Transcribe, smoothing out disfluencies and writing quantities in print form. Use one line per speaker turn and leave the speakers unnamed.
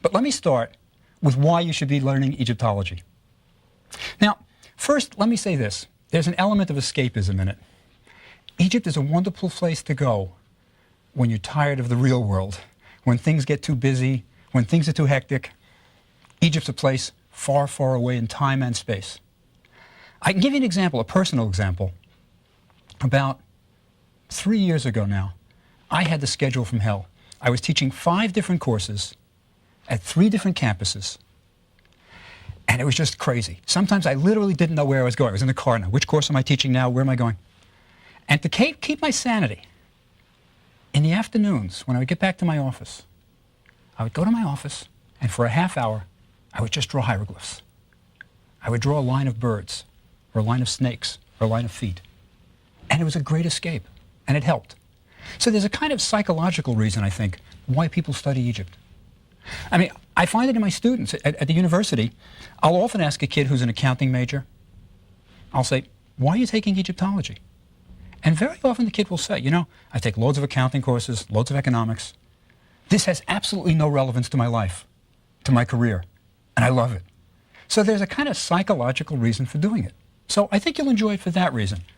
But let me start with why you should be learning Egyptology. Now, first, let me say this. There's an element of escapism in it. Egypt is a wonderful place to go when you're tired of the real world, when things get too busy, when things are too hectic. Egypt's a place far, far away in time and space. I can give you an example, a personal example. About 3 years ago now, I had the schedule from hell. I was teaching 5 different courses at 3 different campuses, and it was just crazy. Sometimes I literally didn't know where I was going. I was in the car now. Which course am I teaching now? Where am I going? And to keep my sanity, in the afternoons, when I would get back to my office, I would go to my office, and for a half hour, I would just draw hieroglyphs. I would draw a line of birds, or a line of snakes, or a line of feet. And it was a great escape, and it helped. So there's a kind of psychological reason, I think, why people study Egypt. I mean, I find it in my students at the university. I'll often ask a kid who's an accounting major, I'll say, why are you taking Egyptology? And very often the kid will say, you know, I take loads of accounting courses, loads of economics. This has absolutely no relevance to my life, to my career, and I love it. So there's a kind of psychological reason for doing it. So I think you'll enjoy it for that reason.